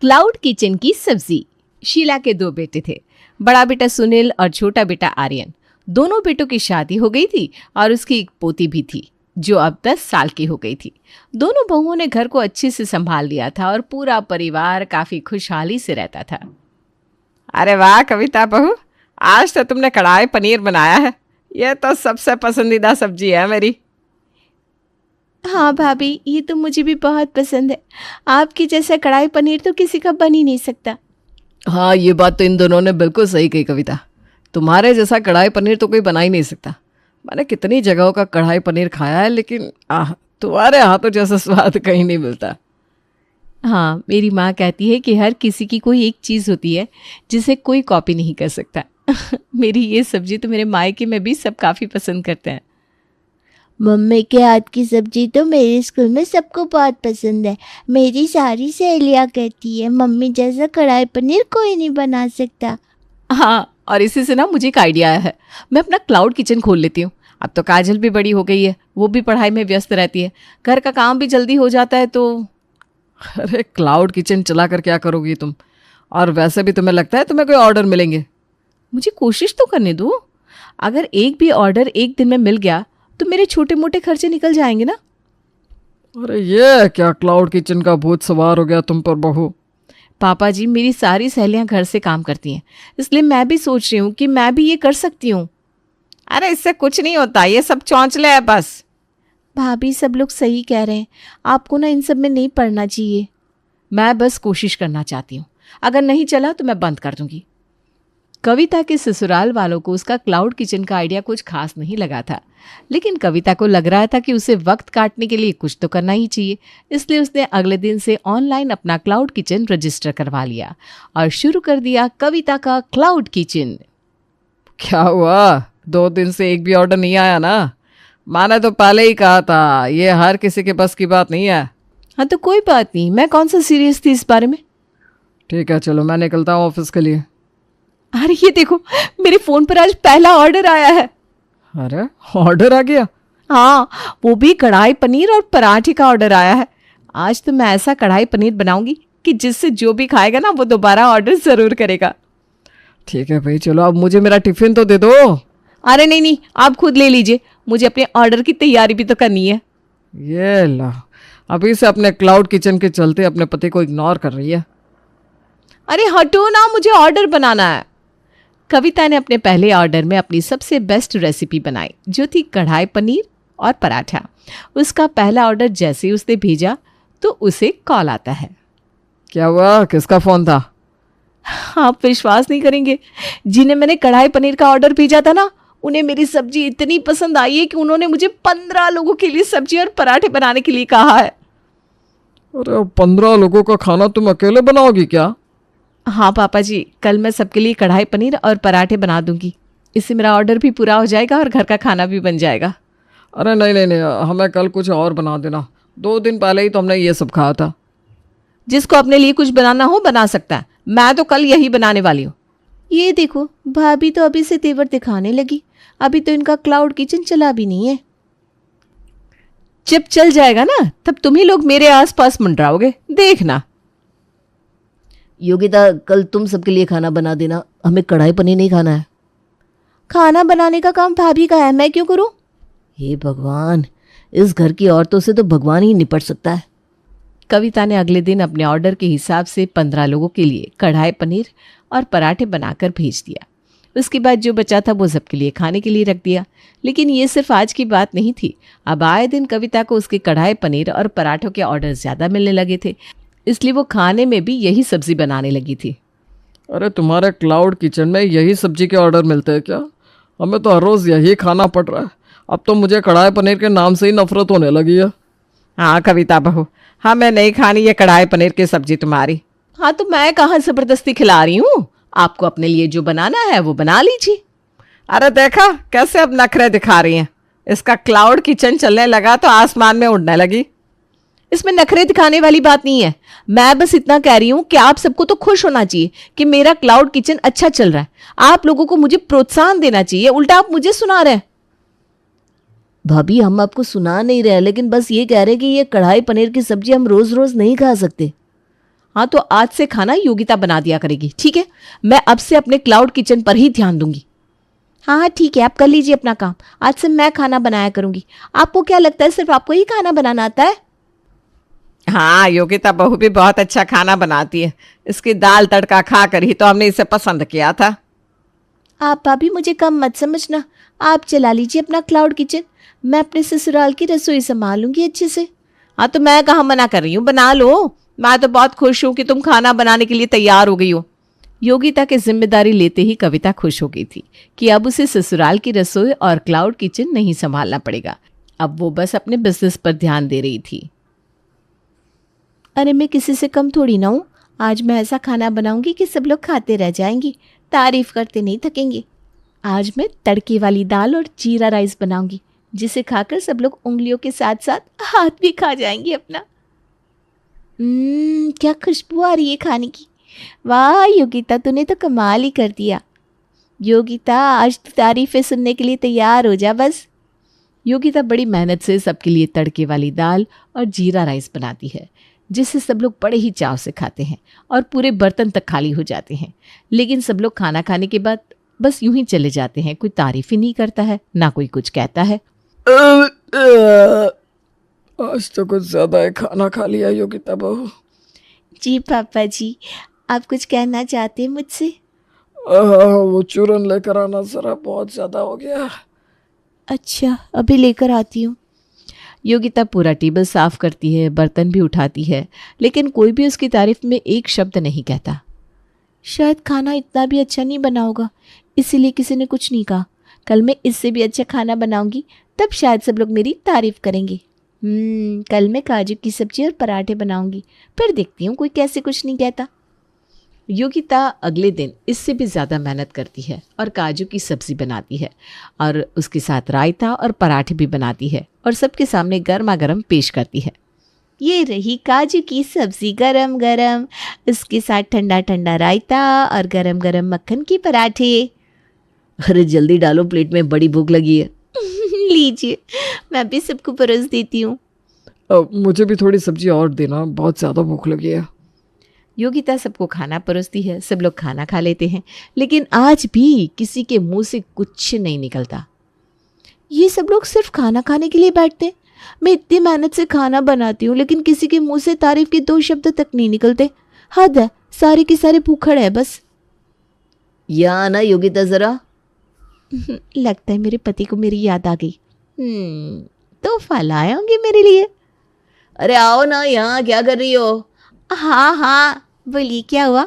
Cloud kitchen की सब्जी। शीला के दो बेटे थे, बड़ा बेटा सुनील और छोटा बेटा आर्यन। दोनों बेटों की शादी हो गई थी और उसकी एक पोती भी थी जो अब 10 साल की हो गई थी। दोनों बहुओं ने घर को अच्छे से संभाल लिया था और पूरा परिवार काफी खुशहाली से रहता था। अरे वाह कविता बहू, आज तो तुमने कढ़ाई पनीर बनाया है। यह तो सबसे पसंदीदा सब्जी है मेरी। हाँ भाभी, ये तो मुझे भी बहुत पसंद है। आपकी जैसा कढ़ाई पनीर तो किसी का बन ही नहीं सकता। हाँ, ये बात तो इन दोनों ने बिल्कुल सही कही कविता। तुम्हारे जैसा कढ़ाई पनीर तो कोई बना ही नहीं सकता। मैंने कितनी जगहों का कढ़ाई पनीर खाया है, लेकिन तुम्हारे हाथों जैसा स्वाद कहीं नहीं मिलता। हाँ, मेरी माँ कहती है कि हर किसी की कोई एक चीज़ होती है जिसे कोई कॉपी नहीं कर सकता। मेरी ये सब्जी तो मेरे मायके में भी सब काफ़ी पसंद करते हैं। मम्मी के हाथ की सब्जी तो मेरे स्कूल में सबको बहुत पसंद है। मेरी सारी सहेलियाँ कहती है मम्मी जैसा कढ़ाई पनीर कोई नहीं बना सकता। हाँ, और इसी से ना मुझे एक आइडिया आया है। मैं अपना क्लाउड किचन खोल लेती हूँ। अब तो काजल भी बड़ी हो गई है, वो भी पढ़ाई में व्यस्त रहती है, घर का काम भी जल्दी हो जाता है। तो अरे क्लाउड किचन चला कर क्या करोगी तुम? और वैसे भी तुम्हें लगता है तुम्हें कोई ऑर्डर मिलेंगे? मुझे कोशिश तो करने दो। अगर एक भी ऑर्डर एक दिन में मिल गया तो मेरे छोटे मोटे खर्चे निकल जाएंगे ना। अरे ये क्या क्लाउड किचन का भूत सवार हो गया तुम पर बहू? पापा जी, मेरी सारी सहेलियां घर से काम करती हैं, इसलिए मैं भी सोच रही हूँ कि मैं भी ये कर सकती हूँ। अरे इससे कुछ नहीं होता, ये सब चौंचले है बस। भाभी, सब लोग सही कह रहे हैं, आपको ना इन सब में नहीं पड़ना चाहिए। मैं बस कोशिश करना चाहती हूँ, अगर नहीं चला तो मैं बंद कर दूंगी। कविता के ससुराल वालों को उसका क्लाउड किचन का आइडिया कुछ खास नहीं लगा था, लेकिन कविता को लग रहा था कि उसे वक्त काटने के लिए कुछ तो करना ही चाहिए। इसलिए उसने अगले दिन से ऑनलाइन अपना क्लाउड किचन रजिस्टर करवा लिया और शुरू कर दिया कविता का क्लाउड किचन। क्या हुआ, 2 दिन से एक भी ऑर्डर नहीं आया ना? मैंने तो पहले ही कहा था ये हर किसी के बस की बात नहीं है। हाँ तो कोई बात नहीं, मैं कौन सा सीरियस थी इस बारे में। ठीक है, चलो मैं निकलता हूँ ऑफिस के लिए। अरे ये देखो, मेरे फोन पर आज पहला ऑर्डर आया है। अरे ऑर्डर आ गया? हाँ, वो भी कढ़ाई पनीर और पराठे का ऑर्डर आया है। आज तो मैं ऐसा कढ़ाई पनीर बनाऊंगी कि जिससे जो भी खाएगा ना वो दोबारा ऑर्डर जरूर करेगा। ठीक है भाई, चलो अब मुझे मेरा टिफिन तो दे दो। अरे नहीं नहीं, आप खुद ले लीजिए, मुझे अपने ऑर्डर की तैयारी भी तो करनी है। ये ला, अभी से अपने क्लाउड किचन के चलते अपने पति को इग्नोर कर रही है। अरे हटो ना, मुझे ऑर्डर बनाना है। कविता ने अपने पहले ऑर्डर में अपनी सबसे बेस्ट रेसिपी बनाई, जो थी कढ़ाई पनीर और पराठा। उसका पहला ऑर्डर जैसे ही उसने भेजा तो उसे कॉल आता है। क्या हुआ, किसका फोन था? आप विश्वास नहीं करेंगे, जिन्हें मैंने कढ़ाई पनीर का ऑर्डर भेजा था ना, उन्हें मेरी सब्जी इतनी पसंद आई है कि उन्होंने मुझे 15 लोगों के लिए सब्जी और पराठे बनाने के लिए कहा है। अरे 15 लोगों का खाना तुम अकेले बनाओगी क्या? हाँ पापा जी, कल मैं सबके लिए कढ़ाई पनीर और पराठे बना दूंगी। इससे मेरा ऑर्डर भी पूरा हो जाएगा और घर का खाना भी बन जाएगा। अरे नहीं नहीं नहीं, हमें कल कुछ और बना देना। 2 दिन पहले ही तो हमने ये सब खाया था। जिसको अपने लिए कुछ बनाना हो बना सकता है, मैं तो कल यही बनाने वाली हूँ। ये देखो, भाभी तो अभी से तेवर दिखाने लगी। अभी तो इनका क्लाउड किचन चला भी नहीं है। जब चल जाएगा ना, तब तुम ही लोग मेरे आसपास मंडराओगे, देखना। योगिता, कल तुम सबके लिए खाना बना देना, हमें कढ़ाई पनीर नहीं खाना है। खाना बनाने का काम भाभी का है, मैं क्यों करूं? हे भगवान, इस घर की औरतों से तो भगवान ही निपट सकता है। कविता ने अगले दिन अपने ऑर्डर के हिसाब से 15 लोगों के लिए कढ़ाई पनीर और पराठे बनाकर भेज दिया। उसके बाद जो बचा था वो सबके लिए खाने के लिए रख दिया। लेकिन ये सिर्फ आज की बात नहीं थी। अब आए दिन कविता को उसके कढ़ाई पनीर और पराठों के ऑर्डर ज़्यादा मिलने लगे थे, इसलिए वो खाने में भी यही सब्जी बनाने लगी थी। अरे तुम्हारे क्लाउड किचन में यही सब्जी के ऑर्डर मिलते हैं क्या? हमें तो हर रोज़ यही खाना पड़ रहा है। अब तो मुझे कढ़ाई पनीर के नाम से ही नफरत होने लगी है। हाँ कविता बहू, हमें नहीं खानी ये कढ़ाई पनीर की सब्जी तुम्हारी। हाँ तो मैं कहाँ ज़बरदस्ती खिला रही हूँ, आपको अपने लिए जो बनाना है वो बना लीजिए। अरे देखा कैसे अब नखरे दिखा रही हैं। इसका क्लाउड किचन चलने लगा तो आसमान में उड़ने लगी। इसमें नखरे दिखाने वाली बात नहीं है। मैं बस इतना कह रही हूँ कि आप सबको तो खुश होना चाहिए कि मेरा क्लाउड किचन अच्छा चल रहा है। आप लोगों को मुझे प्रोत्साहन देना चाहिए, उल्टा आप मुझे सुना रहे हैं। भाभी, हम आपको सुना नहीं रहे, लेकिन बस ये कह रहे हैं कि ये कढ़ाई पनीर की सब्जी हम रोज रोज नहीं खा सकते। हाँ तो आज से खाना योगिता बना दिया करेगी, ठीक है? मैं अब से अपने क्लाउड किचन पर ही ध्यान दूंगी। हाँ हाँ ठीक है, आप कर लीजिए अपना काम। आज से मैं खाना बनाया करूंगी। आपको क्या लगता है सिर्फ आपको ही खाना बनाना आता है? हाँ, योगिता बहू भी बहुत अच्छा खाना बनाती है। इसकी दाल तड़का खा कर ही तो हमने इसे पसंद किया था। आप भाभी मुझे कम मत समझना, आप चला लीजिए अपना क्लाउड किचन, मैं अपने ससुराल की रसोई संभालूंगी अच्छे से। हाँ तो मैं कहाँ मना कर रही हूँ, बना लो। मैं तो बहुत खुश हूँ कि तुम खाना बनाने के लिए तैयार हो गई हो। योगिता की जिम्मेदारी लेते ही कविता खुश हो गई थी कि अब उसे ससुराल की रसोई और क्लाउड किचन नहीं संभालना पड़ेगा। अब वो बस अपने बिजनेस पर ध्यान दे रही थी। अरे मैं किसी से कम थोड़ी ना हूँ, आज मैं ऐसा खाना बनाऊंगी कि सब लोग खाते रह जाएंगे, तारीफ करते नहीं थकेंगे। आज मैं तड़के वाली दाल और जीरा राइस बनाऊंगी, जिसे खाकर सब लोग उंगलियों के साथ साथ हाथ भी खा जाएंगे अपना। क्या खुशबू आ रही है खाने की। वाह योगिता, तूने तो कमाल ही कर दिया। योगिता आज तू तारीफें सुनने के लिए तैयार हो जा बस। योगिता बड़ी मेहनत से सबके लिए तड़के वाली दाल और जीरा राइस बनाती है, जिसे सब लोग बड़े ही चाव से खाते हैं और पूरे बर्तन तक खाली हो जाते हैं। लेकिन सब लोग खाना खाने के बाद बस यूं ही चले जाते हैं। कोई तारीफ ही नहीं करता है, ना कोई कुछ कहता है। आज तो कुछ ज्यादा ही खाना खा लिया योगिता बहू। जी पापा जी, आप कुछ कहना चाहते हैं मुझसे? वो चूरन लेकर आना जरा, बहुत ज्यादा हो गया। अच्छा अभी लेकर आती हूँ। योगिता पूरा टेबल साफ करती है, बर्तन भी उठाती है, लेकिन कोई भी उसकी तारीफ में एक शब्द नहीं कहता। शायद खाना इतना भी अच्छा नहीं बना होगा, इसीलिए किसी ने कुछ नहीं कहा। कल मैं इससे भी अच्छा खाना बनाऊंगी, तब शायद सब लोग मेरी तारीफ करेंगे। कल मैं काजू की सब्जी और पराठे बनाऊंगी, फिर देखती हूँ कोई कैसे कुछ नहीं कहता। योगिता अगले दिन इससे भी ज़्यादा मेहनत करती है और काजू की सब्ज़ी बनाती है और उसके साथ रायता और पराठे भी बनाती है और सबके सामने गर्मा गर्म पेश करती है। ये रही काजू की सब्जी गरम गरम, उसके साथ ठंडा ठंडा रायता और गरम गरम मक्खन की पराठे। अरे जल्दी डालो, प्लेट में बड़ी भूख लगी है। लीजिए, मैं भी सबको परोस देती हूँ। मुझे भी थोड़ी सब्जी और देना, बहुत ज़्यादा भूख लगी है। योगिता सबको खाना परोसती है, सब लोग खाना खा लेते हैं, लेकिन आज भी किसी के मुंह से कुछ नहीं निकलता। ये सब लोग सिर्फ खाना खाने के लिए बैठते। मैं इतनी मेहनत से खाना बनाती हूँ, लेकिन किसी के मुंह से तारीफ के 2 शब्द तक नहीं निकलते। हद है, सारे के सारे भूखड़ है बस। या आना योगिता जरा। लगता है मेरे पति को मेरी याद आ गई। तो फल आए होंगे मेरे लिए। अरे आओ ना यहाँ, क्या कर रही हो? हाँ हाँ बोलिए, क्या हुआ?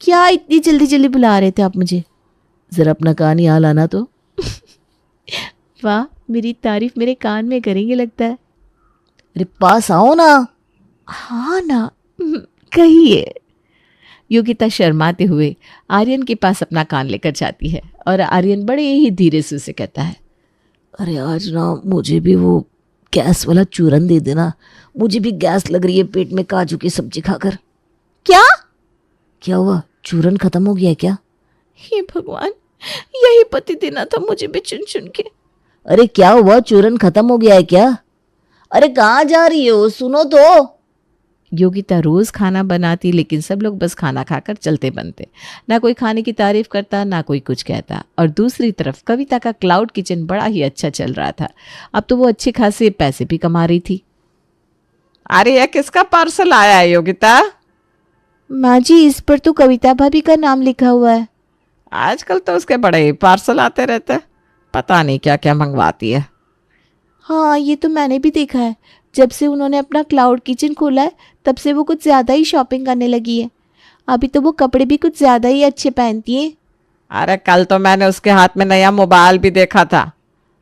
क्या इतनी जल्दी जल्दी बुला रहे थे आप मुझे? जरा अपना कान यहाँ लाना तो। वाह, मेरी तारीफ मेरे कान में करेंगे लगता है। अरे पास आओ ना। हाँ ना, कहिए। योगिता शर्माते हुए आर्यन के पास अपना कान लेकर जाती है और आर्यन बड़े ही धीरे से उसे कहता है, अरे आज ना मुझे भी वो गैस वाला चूरन दे देना, मुझे भी गैस लग रही है पेट में काजू की सब्जी खाकर। क्या? क्या हुआ, चूरन खत्म हो गया है क्या? हे भगवान, यही पति देना था मुझे भी चुन चुन के। अरे क्या हुआ, चूरन खत्म हो गया है क्या? अरे कहाँ जा रही हो, सुनो तो। योगिता रोज खाना बनाती, लेकिन सब लोग बस खाना खाकर चलते बनते। ना कोई खाने की तारीफ करता, ना कोई कुछ कहता। और दूसरी तरफ कविता का क्लाउड किचन बड़ा ही अच्छा चल रहा था। अब तो वो अच्छे खासे पैसे भी कमा रही थी। अरे यह किसका पार्सल आया है योगिता? माँ जी, इस पर तो कविता भाभी का नाम लिखा हुआ है। आजकल तो उसके बड़े ही पार्सल आते रहते हैं, पता नहीं क्या क्या मंगवाती है। हाँ, ये तो मैंने भी देखा है। जब से उन्होंने अपना क्लाउड किचन खोला है, तब से वो कुछ ज़्यादा ही शॉपिंग करने लगी है। अभी तो वो कपड़े भी कुछ ज़्यादा ही अच्छे पहनती है। अरे कल तो मैंने उसके हाथ में नया मोबाइल भी देखा था।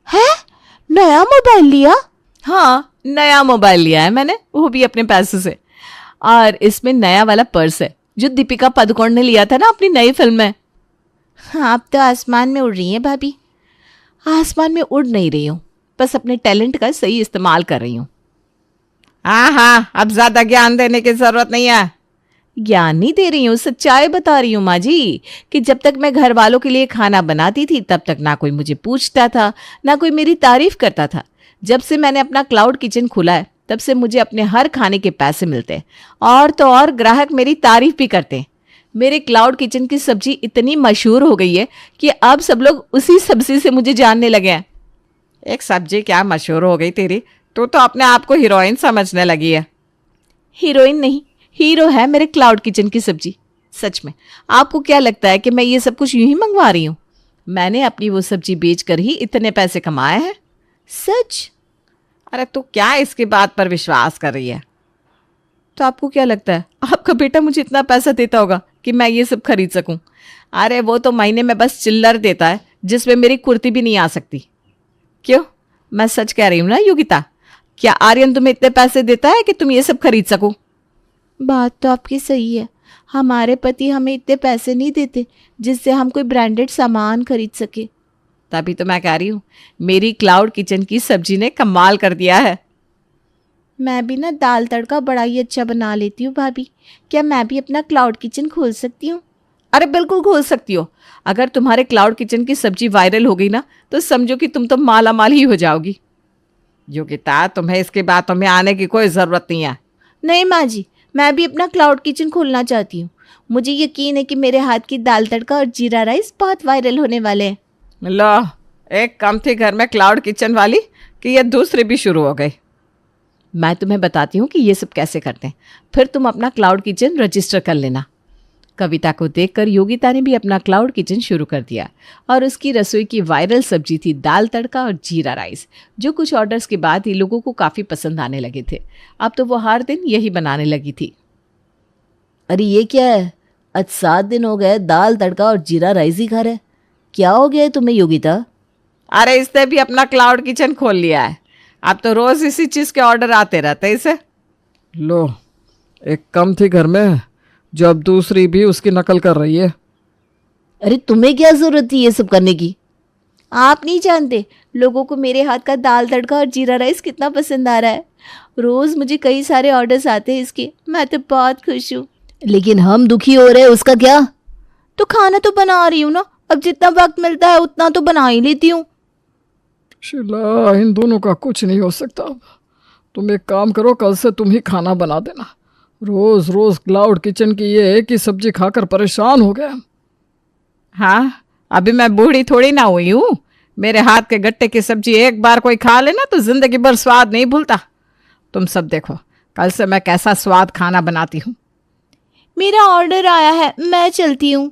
है? नया मोबाइल लिया? हाँ, नया मोबाइल लिया है मैंने, वो भी अपने पैसे से। और इसमें नया वाला पर्स है जो दीपिका पादुकोण ने लिया था ना अपनी नई फिल्म में। हाँ, आप तो आसमान में उड़ रही हैं भाभी। आसमान में उड़ नहीं रही हूँ, बस अपने टैलेंट का सही इस्तेमाल कर रही हूँ। हाँ हाँ, अब ज्यादा ज्ञान देने की जरूरत नहीं है। ज्ञान नहीं दे रही हूँ, सच्चाई बता रही हूँ माँ जी, कि जब तक मैं घर वालों के लिए खाना बनाती थी, तब तक ना कोई मुझे पूछता था, ना कोई मेरी तारीफ करता था। जब से मैंने अपना क्लाउड किचन खोला है, तब से मुझे अपने हर खाने के पैसे मिलते हैं, और तो और ग्राहक मेरी तारीफ भी करते हैं। मेरे क्लाउड किचन की सब्जी इतनी मशहूर हो गई है कि अब सब लोग उसी सब्जी से मुझे जानने लगे हैं। एक सब्जी क्या मशहूर हो गई तेरी, तू तो अपने आप को हीरोइन समझने लगी है। हीरोइन नहीं, हीरो है मेरे क्लाउड किचन की सब्जी। सच में आपको क्या लगता है कि मैं ये सब कुछ यूं ही मंगवा रही हूँ? मैंने अपनी वो सब्जी बेचकर ही इतने पैसे कमाए हैं। सच? अरे तू क्या इसकी बात पर विश्वास कर रही है? तो आपको क्या लगता है आपका बेटा मुझे इतना पैसा देता होगा कि मैं ये सब खरीद सकूं? अरे वो तो महीने में बस चिल्लर देता है जिसमें मेरी कुर्ती भी नहीं आ सकती। क्यों, मैं सच कह रही हूं ना योगिता? क्या आर्यन तुम्हें इतने पैसे देता है कि तुम ये सब खरीद सको? बात तो आपकी सही है, हमारे पति हमें इतने पैसे नहीं देते जिससे हम कोई ब्रांडेड सामान खरीद सके। तभी तो मैं कह रही हूँ मेरी क्लाउड किचन की सब्जी ने कमाल कर दिया है। मैं भी ना दाल तड़का बड़ा ही अच्छा बना लेती हूँ भाभी, क्या मैं भी अपना क्लाउड किचन खोल सकती हूँ? अरे बिल्कुल खोल सकती हो। अगर तुम्हारे क्लाउड किचन की सब्जी वायरल हो गई ना तो समझो कि तुम तो माला माल ही हो जाओगी। योगिता, तुम्हें इसकी बातों में आने की कोई ज़रूरत नहीं है। नहीं माँ जी, मैं भी अपना क्लाउड किचन खोलना चाहती हूँ। मुझे यकीन है कि मेरे हाथ की दाल तड़का और जीरा राइस बहुत वायरल होने वाले हैं। लो, एक कम थी घर में क्लाउड किचन वाली कि ये दूसरी भी शुरू हो गई। मैं तुम्हें बताती हूँ कि ये सब कैसे करते हैं, फिर तुम अपना क्लाउड किचन रजिस्टर कर लेना। कविता को देखकर योगिता ने भी अपना क्लाउड किचन शुरू कर दिया और उसकी रसोई की वायरल सब्जी थी दाल तड़का और जीरा राइस, जो कुछ ऑर्डर्स के बाद ही लोगों को काफ़ी पसंद आने लगे थे। अब तो वो हर दिन यही बनाने लगी थी। अरे ये क्या है, आज 7 दिन हो गए दाल तड़का और जीरा राइस ही खा रहे। क्या हो गया है तुम्हें योगिता? अरे इसने भी अपना क्लाउड किचन खोल लिया है। अब तो रोज़ इसी चीज़ के ऑर्डर आते रहते हैं इसे। लो, एक कम थी घर में जो अब दूसरी भी उसकी नकल कर रही है। अरे तुम्हें क्या जरूरत थी ये सब करने की? आप नहीं जानते लोगों को मेरे हाथ का दाल तड़का और जीरा राइस कितना पसंद आ रहा है। रोज मुझे कई सारे ऑर्डर्स आते हैं इसके, मैं तो बहुत खुश हूँ। लेकिन हम दुखी हो रहे हैं, उसका क्या? तो खाना तो बना रही हूँ ना, अब जितना वक्त मिलता है उतना तो बना ही लेती हूँ। शीला, इन दोनों का कुछ नहीं हो सकता। तुम एक काम करो, कल से तुम ही खाना बना देना। रोज रोज क्लाउड किचन की ये एक ही सब्जी खाकर परेशान हो गया। हाँ, अभी मैं बूढ़ी थोड़ी ना हुई हूँ। मेरे हाथ के गट्टे की सब्जी एक बार कोई खा लेना तो जिंदगी भर स्वाद नहीं भूलता। तुम सब देखो कल से मैं कैसा स्वाद खाना बनाती हूँ। मेरा ऑर्डर आया है, मैं चलती हूँ।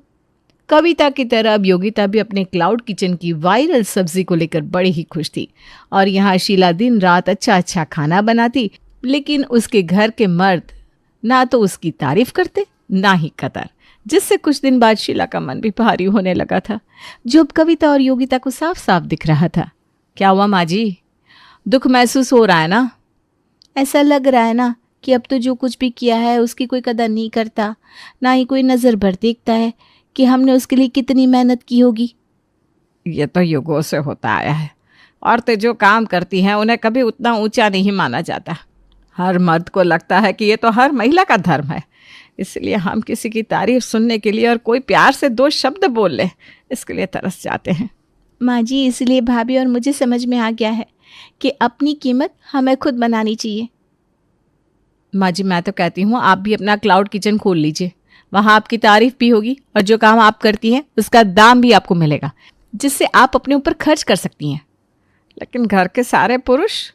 कविता की तरह अब योगिता भी अपने क्लाउड किचन की वायरल सब्जी को लेकर बड़ी ही खुश थी और यहाँ शीला दिन रात अच्छा अच्छा खाना बनाती, लेकिन उसके घर के मर्द ना तो उसकी तारीफ करते ना ही कदर, जिससे कुछ दिन बाद शीला का मन भी भारी होने लगा था, जो अब कविता और योगिता को साफ साफ दिख रहा था। क्या हुआ माँ जी, दुख महसूस हो रहा है ना? ऐसा लग रहा है ना कि अब तो जो कुछ भी किया है उसकी कोई कदर नहीं करता, ना ही कोई नज़र भर देखता है कि हमने उसके लिए कितनी मेहनत की होगी। ये तो युगों से होता आया है। औरतें जो काम करती हैं उन्हें कभी उतना ऊंचा नहीं माना जाता। हर मर्द को लगता है कि ये तो हर महिला का धर्म है, इसलिए हम किसी की तारीफ सुनने के लिए और कोई प्यार से 2 शब्द बोल ले इसके लिए तरस जाते हैं। माँ जी, इसलिए भाभी और मुझे समझ में आ गया है कि अपनी कीमत हमें खुद बनानी चाहिए। माँ जी, मैं तो कहती हूँ आप भी अपना क्लाउड किचन खोल लीजिए, वहाँ आपकी तारीफ भी होगी और जो काम आप करती हैं उसका दाम भी आपको मिलेगा, जिससे आप अपने ऊपर खर्च कर सकती हैं। लेकिन घर के सारे पुरुष,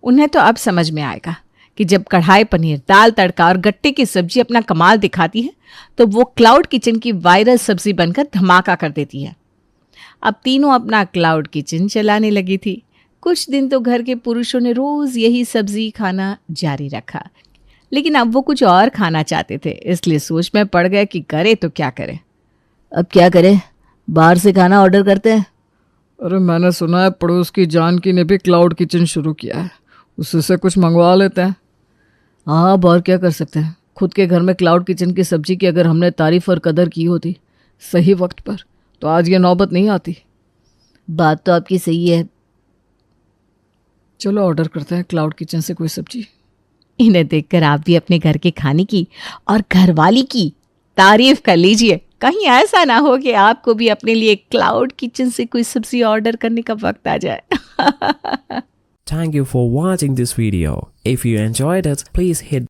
उन्हें तो अब समझ में आएगा कि जब कढ़ाई पनीर, दाल तड़का और गट्टे की सब्जी अपना कमाल दिखाती है तो वो क्लाउड किचन की वायरल सब्जी बनकर धमाका कर देती है। अब तीनों अपना क्लाउड किचन चलाने लगी थी। कुछ दिन तो घर के पुरुषों ने रोज यही सब्जी खाना जारी रखा, लेकिन अब वो कुछ और खाना चाहते थे, इसलिए सोच में पड़ गए कि करे तो क्या करे। अब क्या करें, बाहर से खाना ऑर्डर करते हैं। अरे मैंने सुना है पड़ोस की जानकी ने भी क्लाउड किचन शुरू किया है, उससे से कुछ मंगवा लेते हैं। हाँ, अब और क्या कर सकते हैं। खुद के घर में क्लाउड किचन की सब्जी की अगर हमने तारीफ और कदर की होती सही वक्त पर, तो आज ये नौबत नहीं आती। बात तो आपकी सही है। चलो ऑर्डर करते हैं क्लाउड किचन से कोई सब्जी। इन्हें देखकर आप भी अपने घर के खाने की और घरवाली की तारीफ कर लीजिए। कहीं ऐसा ना हो कि आपको भी अपने लिए क्लाउड किचन से कोई सब्जी ऑर्डर करने का वक्त आ जाए। Thank you for watching this video. If you enjoyed it, please hit